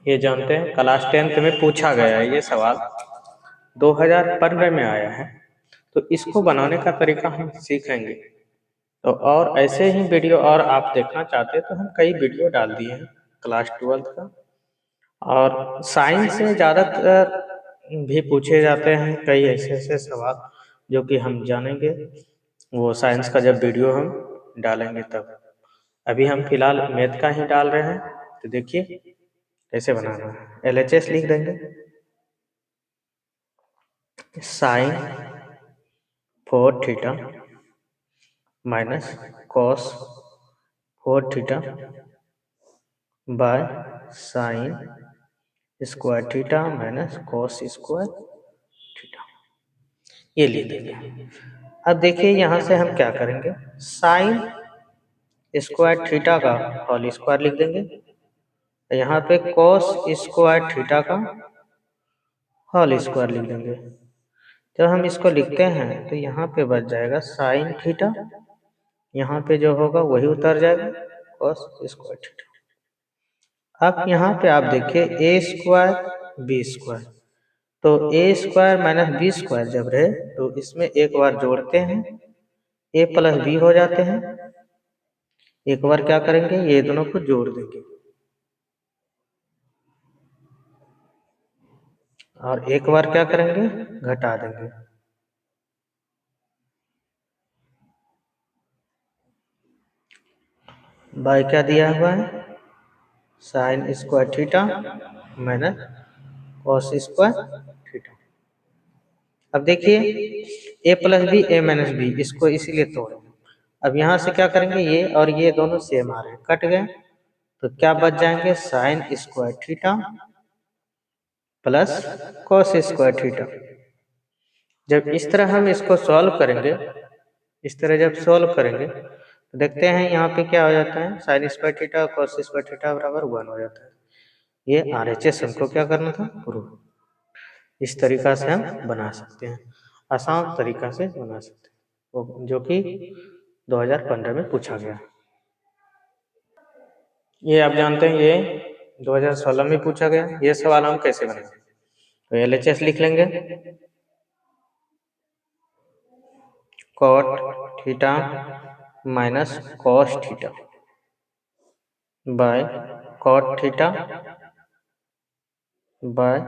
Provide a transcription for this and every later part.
ये जानते हैं क्लास 10th में पूछा गया है ये सवाल 2015 में आया है। तो इसको बनाने का तरीका हम सीखेंगे। तो और ऐसे ही वीडियो और आप देखना चाहते हैं तो हम कई वीडियो डाल दिए हैं क्लास 12th का। और साइंस से ज़्यादातर भी पूछे जाते हैं कई ऐसे ऐसे सवाल जो कि हम जानेंगे वो साइंस का जब वीडियो हम डालेंगे तब। अभी हम फिलहाल मैथ का ही डाल रहे हैं। तो देखिए कैसे बनाना है। LHS लिख देंगे sine 4 theta minus cos 4 theta by sine square theta minus cos square theta, ये लिख देंगे। अब देखिए यहाँ से हम क्या करेंगे, साइन स्क्वायर थीटा का होल स्क्वायर लिख देंगे, यहाँ पे कॉस स्क्वायर थीटा का होल स्क्वायर लिख देंगे। जब हम इसको लिखते हैं तो यहाँ पे बच जाएगा साइन थीटा, यहाँ पे जो होगा वही उतर जाएगा कॉस स्क्वायर थीटा। अब यहाँ पे आप देखिए ए स्क्वायर बी स्क्वायर, तो ए स्क्वायर माइनस बी स्क्वायर जब रहे तो इसमें एक बार जोड़ते हैं, ए प्लस बी हो जाते हैं। एक बार क्या करेंगे, ये दोनों को जोड़ देंगे और एक बार क्या करेंगे, घटा देंगे। बाय क्या दिया हुआ है, sign square theta minus cos square theta. अब देखिए ए प्लस बी ए माइनस बी, इसको इसीलिए तोड़े। अब यहाँ से क्या करेंगे, ये और ये दोनों सेम आ रहे हैं, कट गए तो क्या बच जाएंगे, sign square theta plus cos square theta. जब इस तरह हम इसको सॉल्व करेंगे, इस तरह जब सॉल्व करेंगे तो देखते हैं यहाँ पे क्या हो जाता है, sign square theta cos square theta बराबर 1 हो जाता है। ये RHS हमको क्या करना था, प्रूफ। इस तरीका से हम बना सकते हैं, आसान तरीका से बना सकते हैं, जो कि 2015 में पूछा गया। ये आप जानते हैं ये 2016 में पूछा गया। ये सवाल हम कैसे बनाएंगे, तो LHS लिख लेंगे cot theta minus cos theta by cot theta by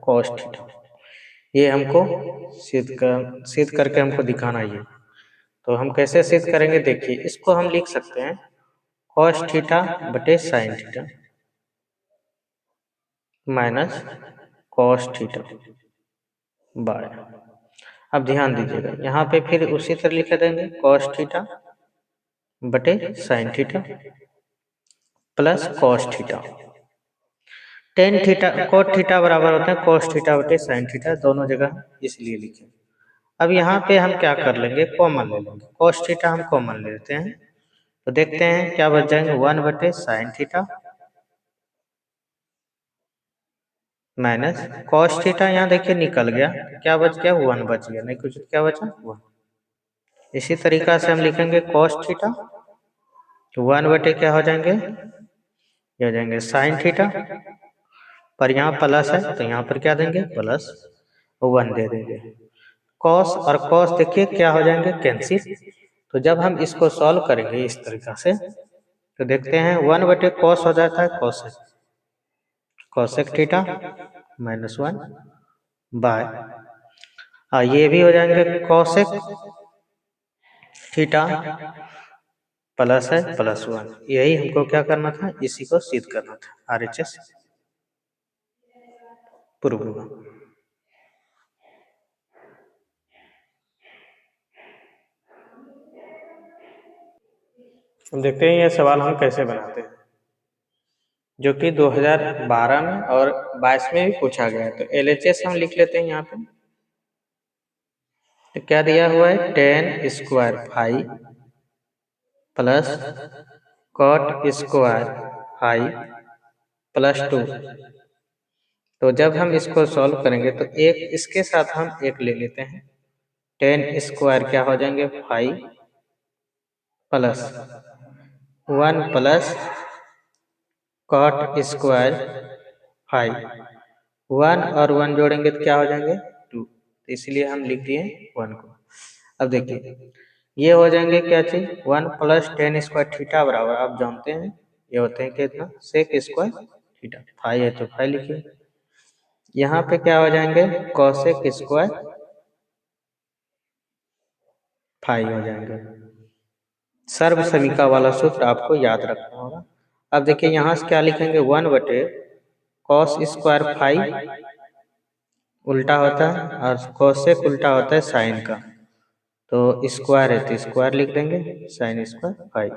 cos theta. ये हमको सिद्ध करके हमको दिखाना है। तो हम कैसे सिद्ध करेंगे, देखिए इसको हम लिख सकते हैं कॉस थीटा बटे sine theta minus cos theta bye. अब ध्यान दीजिएगा यहाँ पे फिर उसी तरह लिख देंगे कॉस थीटा बटे sine theta plus cos theta. Tan theta cot theta बराबर होता है कॉस थीटा बटे साइन थीटा, दोनों जगह इसलिए लिखे। अब यहाँ पे हम क्या कर लेंगे, कॉमन ले लेंगे, कॉस थीटा हम कॉमन ले लेते हैं तो देखते हैं क्या बच जाएंगे, 1 बटे sine theta minus cos theta. यहाँ देखिए निकल गया, क्या बच गया, 1 बच गया, नहीं कुछ, क्या बचा 1। इसी तरीका से हम लिखेंगे कॉस थीटा तो 1 बटे क्या हो जाएंगे, ये हो जाएंगे साइन थीटा, पर यहाँ प्लस है तो यहाँ पर क्या देंगे, प्लस 1 दे देंगे। कॉस और कॉस देखिए क्या हो जाएंगे, कैंसिल। तो जब हम इसको सॉल्व करेंगे इस तरीका से तो देखते हैं 1 बटे कॉस हो जाता है cosec, cosec theta minus 1 by, ये भी हो जाएंगे कॉसेक थीटा प्लस है प्लस 1। यही हमको क्या करना था, इसी को सिद्ध करना था, RHS प्रूव हुआ। देखते हैं ये सवाल हम कैसे बनाते हैं, जो कि 2012 में और 22 में भी पूछा गया है। तो LHS हम लिख लेते हैं यहाँ पे। तो क्या दिया हुआ है, 10 square 5 plus cot square 5 plus 2। तो जब हम इसको सॉल्व करेंगे तो एक इसके साथ हम एक ले लेते हैं, 10 स्क्वायर क्या हो जाएंगे 5 plus 1 plus cot square five, 1 और 1 जोड़ेंगे तो क्या हो जाएंगे 2, तो इसलिए हम लिख दिए 1 को। अब देखिए ये हो जाएंगे क्या चीज 1 प्लस टेन स्क्वायर थीटा बराबर आप जानते हैं ये होते हैं कितना सेक स्क्वायर थीटा, 5 है तो 5 लिखिए। यहाँ पे क्या हो जाएंगे कॉसेक स्क्वायर 5 हो जाएंगे। सर्व समीका वाला सूत्र आपको याद रखना होगा। अब देखिए यहाँ से क्या लिखेंगे 1 बटे कॉस स्क्वायर 5 उल्टा होता है और कोसेक उल्टा होता है साइन का, तो स्क्वायर है तो स्क्वायर लिख देंगे साइन स्क्वायर 5।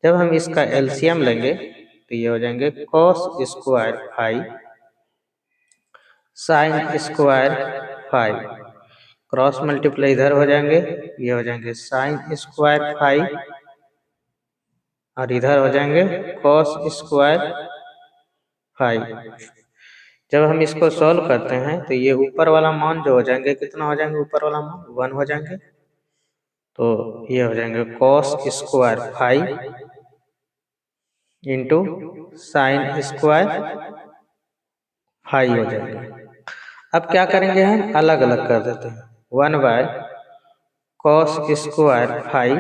जब हम इसका एलसीएम लेंगे तो ये हो जाएंगे cos square 5 sine square 5, cross multiply इधर हो जाएंगे, ये हो जाएंगे साइन स्क्वायर 5 और इधर हो जाएंगे कॉस स्क्वायर 5। जब हम इसको सॉल्व करते हैं तो ये ऊपर वाला मान जो हो जाएंगे कितना हो जाएंगे ऊपर वाला मान 1 हो जाएंगे, तो ये हो जाएंगे cos square 5 into sine square 5 हो जाएंगे। अब क्या करेंगे हम अलग अलग कर देते हैं 1 by cos square 5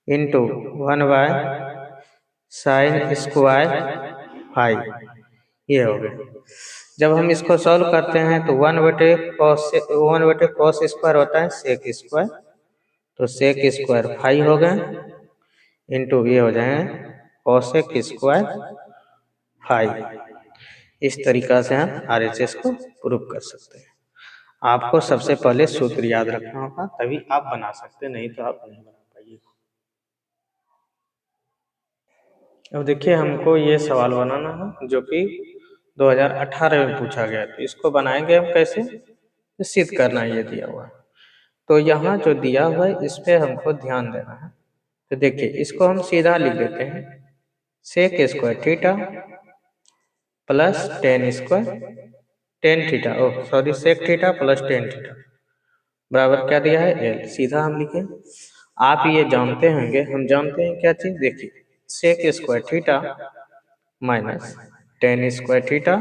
into 1 bye sine square 5, ये हो गया। जब हम इसको सॉल्व करते हैं तो 1 बटे कॉस स्क्वायर होता है सेक स्क्वायर, तो सेक स्क्वायर 5 हो गए इंटू ये हो जाए कॉसेक स्क्वायर 5। इस तरीका से हम आरएचएस को प्रूव कर सकते हैं। आपको सबसे पहले सूत्र याद रखना होगा तभी आप बना सकते, नहीं तो आप नहीं बना पाइए। अब देखिए हमको ये सवाल बनाना है जो कि 2018 में पूछा गया, तो इसको बनाएंगे हम कैसे, तो सिद्ध करना ये दिया हुआ है। तो यहाँ जो दिया हुआ है इस पे हमको ध्यान देना है। तो देखिए इसको हम सीधा लिख देते हैं sec square theta plus tan square tan theta, oh sorry sec theta plus tan theta बराबर क्या दिया है एल, सीधा हम लिखे। आप ये जानते होंगे हम जानते हैं क्या चीज, देखिए sec square theta minus tan square theta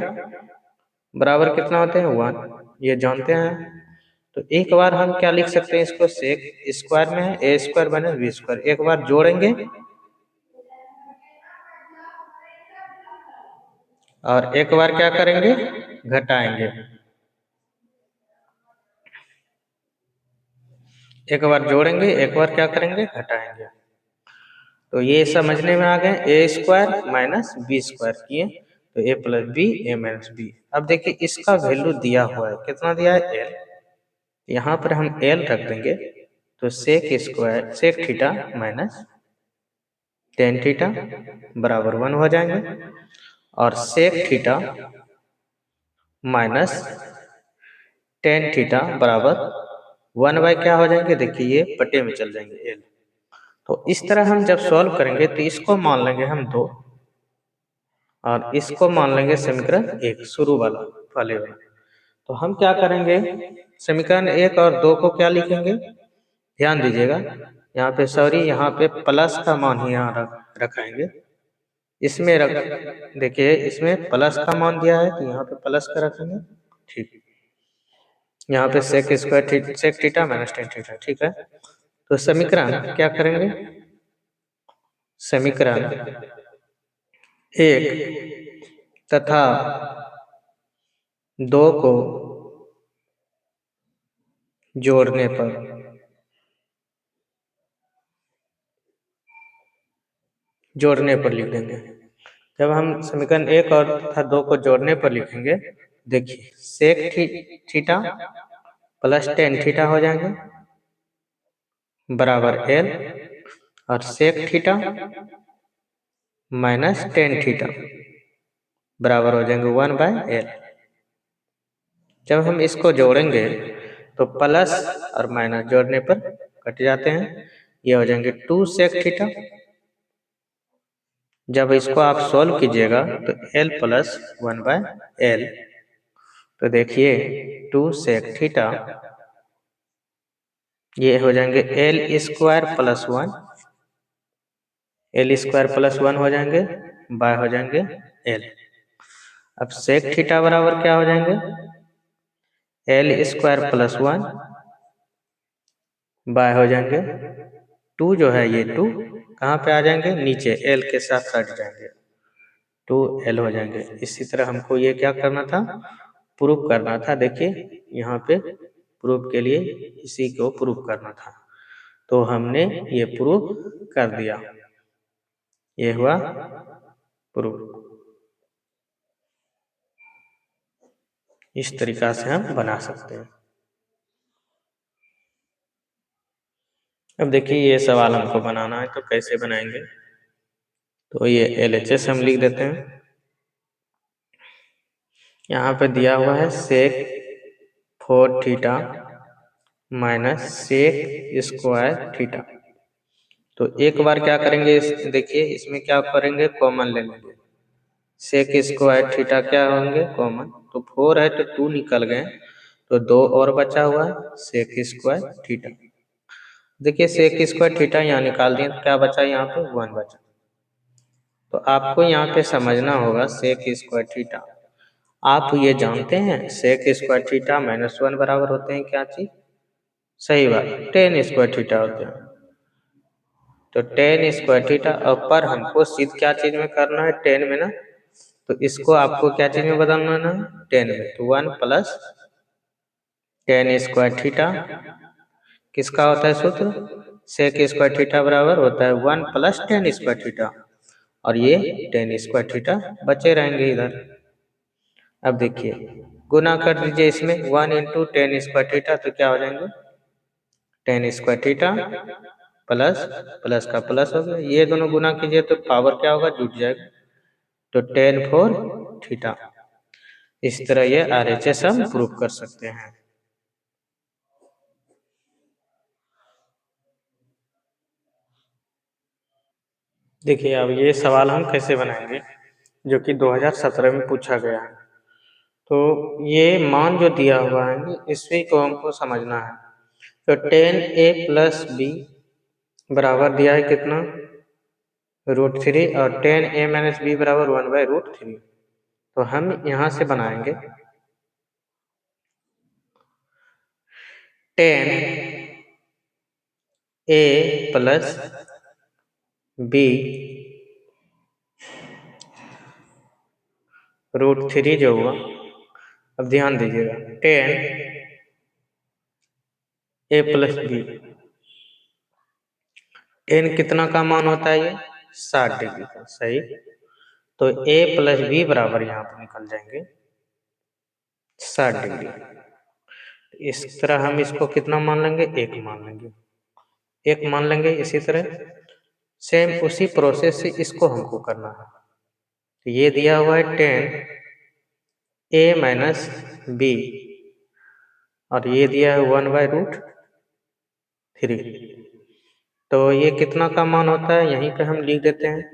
बराबर कितना होते हैं 1, ये जानते हैं। तो एक बार हम क्या लिख सकते हैं इसको सेक स्क्वायर में है ए स्क्वायर माइनस बी स्क्वायर, एक बार जोड़ेंगे और एक बार क्या करेंगे घटाएंगे, एक बार जोड़ेंगे एक बार क्या करेंगे घटाएंगे। तो ये समझने में आ गए ए स्क्वायर माइनस बी स्क्वायर किए तो ए प्लस बी ए माइनस बी। अब देखिए इसका वैल्यू दिया हुआ है कितना दिया है एल, यहाँ पर हम एल रख देंगे तो sec square sec theta minus tan theta बराबर 1 हो जाएंगे और sec theta minus tan theta बराबर 1 बाय क्या हो जाएंगे, देखिए ये बटे में चल जाएंगे एल। तो इस तरह हम जब सॉल्व करेंगे तो इसको मान लेंगे हम 2 और इसको मान लेंगे समीकरण 1 शुरू वाला वाले वाला। तो हम क्या करेंगे समीकरण 1 और 2 को क्या लिखेंगे, ध्यान दीजिएगा यहाँ पे सॉरी यहाँ पे प्लस का मान ही यहाँ रखाएंगे, इसमें रख देखिए इसमें प्लस का मान दिया है तो यहाँ पे प्लस का रखेंगे, ठीक। यहाँ पे sec square sec theta minus tan theta, ठीक है। तो समीकरण क्या करेंगे, समीकरण 1 तथा 2 को जोड़ने पर लिख देंगे। जब हम समीकरण 1 और तथा 2 को जोड़ने पर लिखेंगे, देखिए sec theta plus tan theta हो जाएंगे बराबर एल और sec theta minus tan theta बराबर हो जाएंगे 1 बाय एल। जब हम इसको जोड़ेंगे तो प्लस और माइनस जोड़ने पर कट जाते हैं, ये हो जाएंगे 2 सेक थीटा। जब इसको आप सॉल्व कीजिएगा तो एल प्लस 1 बाय एल, तो देखिए 2 सेक थीटा ये हो जाएंगे L square plus 1, L square plus 1 हो जाएंगे बाय हो जाएंगे एल। अब सेक थीटा बराबर क्या हो जाएंगे, L² + 1 बाय हो जाएंगे 2 जो है ये 2 कहाँ पे आ जाएंगे, नीचे L के साथ सट जाएंगे, 2L हो जाएंगे। इसी तरह हमको ये क्या करना था, प्रूफ करना था। देखिए यहाँ पे प्रूफ के लिए इसी को प्रूफ करना था, तो हमने ये प्रूफ कर दिया, ये हुआ प्रूफ। इस तरीका से हम बना सकते हैं। अब देखिए ये सवाल हमको बनाना है, तो कैसे बनाएंगे, तो ये LHS हम लिख देते हैं। यहाँ पे दिया हुआ है सेक 4 थीटा माइनस सेक² थीटा। तो एक बार क्या करेंगे, देखिए इसमें क्या करेंगे, कॉमन ले लेंगे। सेक² थीटा क्या होंगे, कॉमन, तो 4 है तो 2 निकल गए, तो 2 और बचा हुआ है सेक² थीटा। देखिए सेक² थीटा यहाँ निकाल दिए, तो क्या बचा यहाँ पे, 1 बचा। तो आपको यहाँ पे समझना होगा सेक² थीटा, आप ये जानते हैं सेक² थीटा -1 बराबर होते हैं क्या चीज, सही बात, tan² थीटा होते हैं। तो tan² थीटा, और पर हमको सिद्ध क्या चीज में करना है, tan में ना, तो इसको आपको क्या चीज में बदलना है, tan में। तो 1 + tan² थीटा किसका होता है सूत्र, सेक² थीटा बराबर होता है 1 + tan² थीटा, और ये tan² थीटा बचे रहेंगे इधर। अब देखिए गुना कर दीजिए इसमें, 1 × tan² थीटा, तो क्या हो जाएंगे, tan² थीटा प्लस प्लस का प्लस हो गया, ये दोनों गुना कीजिए तो पावर क्या होगा, जुट जाएगा, तो tan4 थीटा। इस तरह ये RHS हम प्रूफ कर सकते हैं। देखिए अब ये सवाल हम कैसे बनाएंगे, जो कि 2017 में पूछा गया है। तो ये मान जो दिया हुआ है इसी को हमको समझना है। तो tan A + B बराबर दिया है कितना, √3, और tan A - B बराबर 1/√3। तो हम यहाँ से बनाएंगे tan A + B √3 जो हुआ, अब ध्यान दीजिएगा tan A + B, tan कितना का मान होता है, ये 60 डिग्री का, सही। तो A + B बराबर यहाँ पर निकल जाएंगे 60 डिग्री। इस तरह हम इसको कितना मान लेंगे, 1 मान लेंगे, 1 मान लेंगे। इसी तरह सेम उसी प्रोसेस से इसको हमको करना है। तो ये दिया हुआ है tan A - B, और ये दिया है 1/√3। तो ये कितना का मान होता है, यहीं पे हम लिख देते हैं।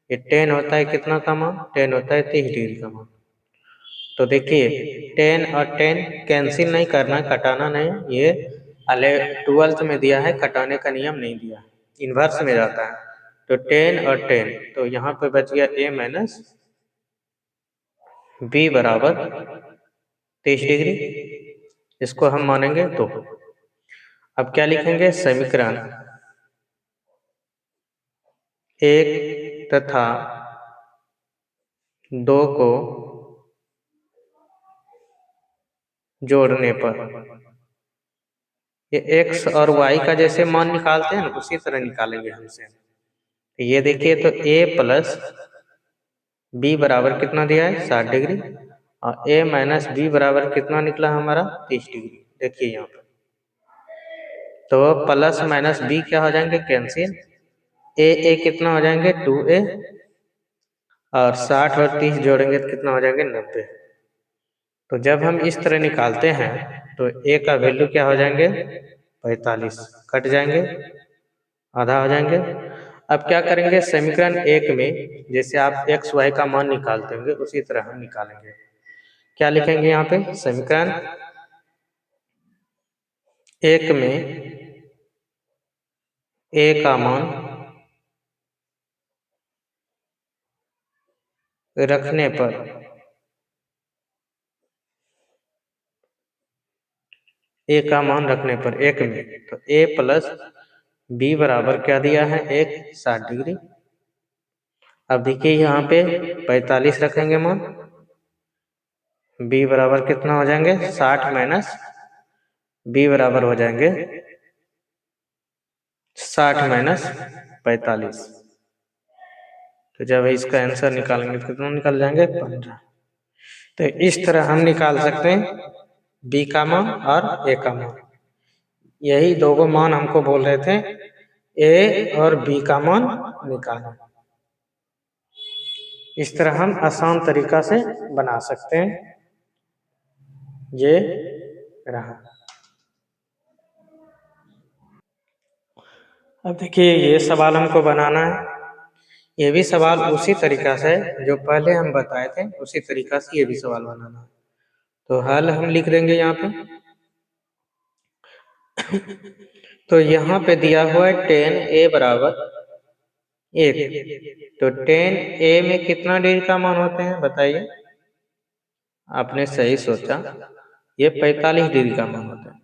ये tan होता है कितना का मान, tan होता है 30 डिग्री का मान। तो देखिए tan और tan कैंसिल नहीं करना, कटाना नहीं, ये 12th में दिया है, कटाने का नियम नहीं दिया, इन्वर्स में जाता है। तो tan और tan, तो यहाँ पे बच गया A - B बराबर 30 डिग्री, इसको हम मानेंगे 2। अब क्या लिखेंगे, समीकरण 1 तथा 2 को जोड़ने पर, ये x और y का जैसे मान निकालते हैं ना, उसी तरह निकालेंगे हमसे। ये देखिए तो A + B बराबर कितना दिया है, 60 डिग्री, और A - B बराबर कितना निकला हमारा, 30 डिग्री। देखिए यहाँ पे तो +- B क्या हो जाएंगे, कैंसिल, A कितना हो जाएंगे, 2A, और 60 और 30 जोड़ेंगे तो कितना हो जाएंगे, 90। तो जब हम इस तरह निकालते हैं तो A का वैल्यू क्या हो जाएंगे, 45, कट जाएंगे, आधा हो जाएंगे। अब क्या करेंगे, समीकरण 1 में जैसे आप x y का मान निकालते होंगे उसी तरह हम निकालेंगे। क्या लिखेंगे यहाँ पे, समीकरण 1 में A का मान रखने पर ए का मान रखने पर 1 में, तो ए प्लस बी बराबर क्या दिया है, 1 60 डिग्री। अब देखिए यहाँ पे 45 रखेंगे मान, बी बराबर कितना हो जाएंगे, 60 माइनस बी बराबर हो जाएंगे 60 माइनस 45। तो जब इसका आंसर निकालेंगे तो कितना निकल जाएंगे, 15। तो इस तरह हम निकाल सकते हैं बी का मान और ए का मान। यही दो मान हमको बोल रहे थे, ए और बी का मान निकालें। इस तरह हम आसान तरीका से बना सकते हैं। ये रहा। अब देखिए ये सवाल हमको बनाना है। ये भी सवाल उसी तरीका से जो पहले हम बताए थे, उसी तरीका से ये भी सवाल बनाना है। तो हल हम लिख देंगे यहाँ पे। तो यहाँ पे दिया हुआ है 10 a बराबर 1। तो 10 a में कितना डिग्री का मान होते हैं बताइए। आपने सही सोचा, ये 45 डिग्री का मान होता है।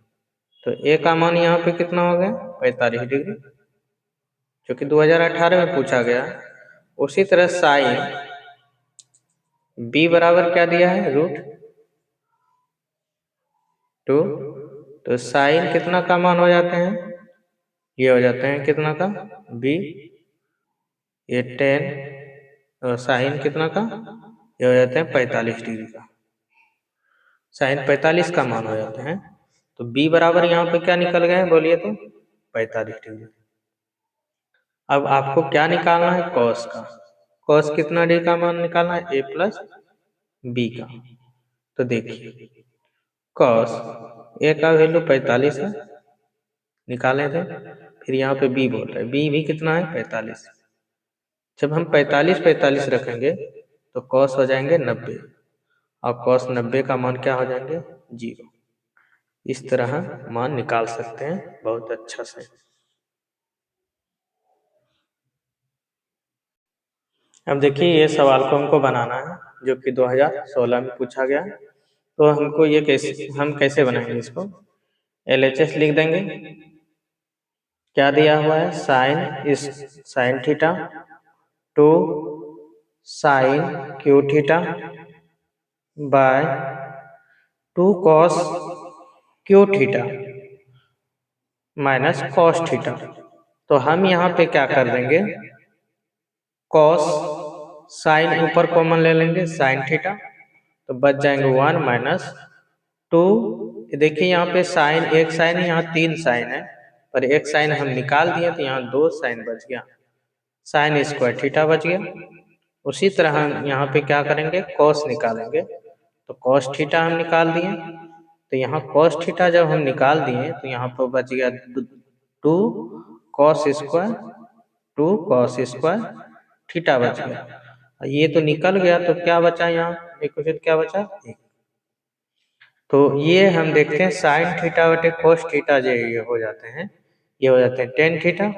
तो ए का मान यहाँ पे कितना हो गया, 45 डिग्री, जो कि 2018 में पूछा गया। उसी तरह साइन बी बराबर क्या दिया है, √2। तो साइन कितना का मान हो जाते हैं, ये हो जाते हैं कितना का, बी, ये 10, और साइन कितना का, ये हो जाते हैं 45 डिग्री का। साइन 45 का मान हो जाते हैं। तो बी बराबर यहाँ पे क्या निकल गए बोलिए तो, 45 डिग्री। अब आपको क्या निकालना है, कॉस का। कॉस कितना डिग्री का मान निकालना है, ए प्लस बी का। तो देखिए कॉस ए का वैल्यू 45 है, निकाले थे। फिर यहाँ पे बी बोल रहे हैं, बी भी कितना है, 45। जब हम 45 रखेंगे तो कॉस हो जाएंगे 90, और कॉस 90 का मान क्या हो जाएंगे, 0। इस तरह मान निकाल सकते हैं बहुत अच्छा से। अब देखिए ये सवाल को हमको बनाना है, जो कि 2016 में पूछा गया। तो हमको ये कैसे बनाएंगे इसको, LHS लिख देंगे। क्या दिया हुआ है, sine theta two sine q theta by 2 cos q theta minus cos theta. तो हम यहाँ पे क्या कर देंगे, कॉस साइन ऊपर कॉमन ले लेंगे, साइन थीटा, तो बच जाएंगे 1 माइनस 2। देखिए यहाँ पे साइन, एक साइन, यहाँ 3 साइन है, पर एक साइन हम निकाल दिए तो यहाँ 2 साइन बच गया, साइन स्क्वायर थीटा बच गया। उसी तरह हम यहाँ पे क्या करेंगे, कॉस निकालेंगे। तो कॉस थीटा हम निकाल दिए, तो यहाँ कॉस थीटा जब हम निकाल दिए तो यहाँ पर बच गया 2 cos square, 2 cos square theta बच गया। ये तो निकल गया, तो क्या बचा यहाँ, इक्वेशन क्या बचा, 1। तो ये हम देखते हैं साइन थीटा बटे कोस थीटा जो ये हो जाते हैं, ये हो जाते हैं टेन थीटा।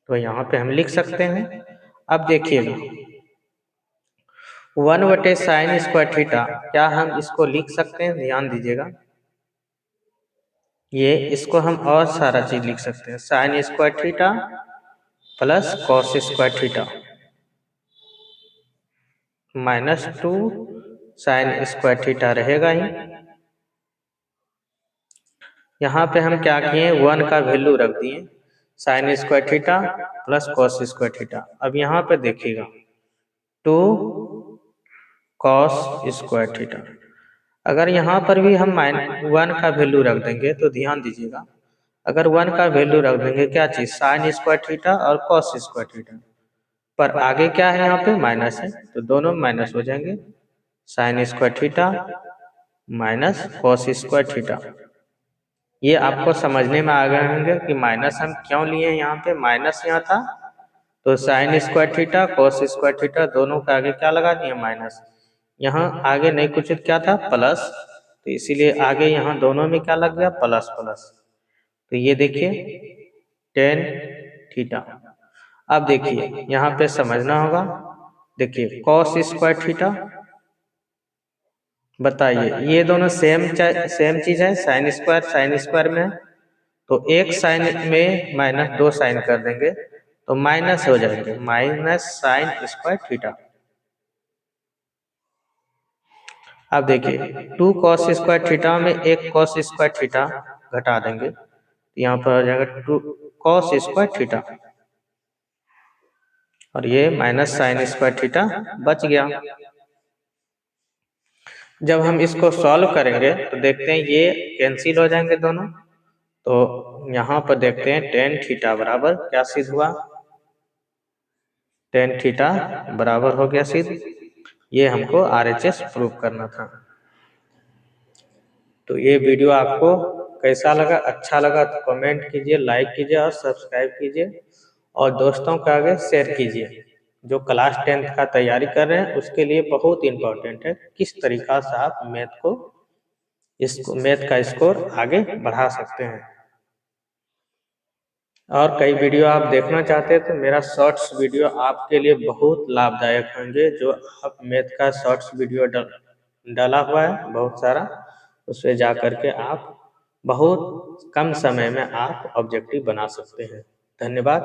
तो यहाँ पे हम लिख सकते हैं। अब देखिएगा 1 बटे साइन स्क्वायर थीटा, क्या हम इसको लिख सकते हैं, ध्यान दीजिएगा। ये इसको हम और सारा चीज लिख सकते हैं, sign square theta plus cos square theta -2 sign square theta रहेगा ही। यहाँ पे हम क्या किए, 1 का वैल्यू रख दिए, sign square theta plus cos square theta. अब यहाँ पे देखिएगा 2 कॉस स्क्वायर थीटा। अगर यहाँ पर भी हम -1 का वैल्यू रख देंगे तो ध्यान दीजिएगा, अगर 1 का वैल्यू रख देंगे क्या चीज, साइन स्क्वायर थीटा और कॉस स्क्वायर थीटा, पर आगे क्या है, यहाँ पे माइनस है, तो दोनों माइनस हो जाएंगे, sign square theta minus cos square theta. ये आपको समझने में आ गए होंगे कि माइनस हम क्यों लिए, यहाँ पे माइनस यहाँ था तो sign square theta cos square theta दोनों के आगे क्या लगा दिए, माइनस। यहाँ आगे नहीं कुछ क्या था, प्लस, तो इसीलिए आगे यहाँ दोनों में क्या लग गया, प्लस प्लस। तो ये देखिए टेन थीटा। अब देखिए यहाँ पे समझना होगा, देखिए कॉस स्क्वायर थीटा बताइए, ये दोनों सेम चीज है, साइन स्क्वायर में है, तो एक साइन में माइनस दो साइन कर देंगे तो माइनस हो जाएंगे, माइनस साइन स्क्वायर थीटा। अब देखिए, टू कॉस स्क्वायर थीटा में एक कॉस स्क्वायर थीटा घटा देंगे, यहाँ पर आ जाएगा टू कॉस स्क्वायर थीटा, और ये माइनस साइन स्क्वायर थीटा बच गया। जब हम इसको सॉल्व करेंगे तो देखते हैं ये कैंसिल हो जाएंगे दोनों, तो यहाँ पर देखते हैं टेन थीटा बराबर क्या सिद्ध हुआ, टेन थीटा बराबर हो गया सिद्ध। ये हमको RHS प्रूव करना था। तो ये वीडियो आपको कैसा लगा, अच्छा लगा तो कमेंट कीजिए, लाइक कीजिए और सब्सक्राइब कीजिए, और दोस्तों के आगे शेयर कीजिए। जो क्लास 10th का तैयारी कर रहे हैं उसके लिए बहुत इंपॉर्टेंट है, किस तरीका से आप मैथ का स्कोर आगे बढ़ा सकते हैं। और कई वीडियो आप देखना चाहते हैं तो मेरा शॉर्ट्स वीडियो आपके लिए बहुत लाभदायक होंगे, जो आप मैथ का शॉर्ट्स वीडियो डाला हुआ है बहुत सारा, उसमें जा करके आप बहुत कम समय में आप ऑब्जेक्टिव बना सकते हैं। धन्यवाद।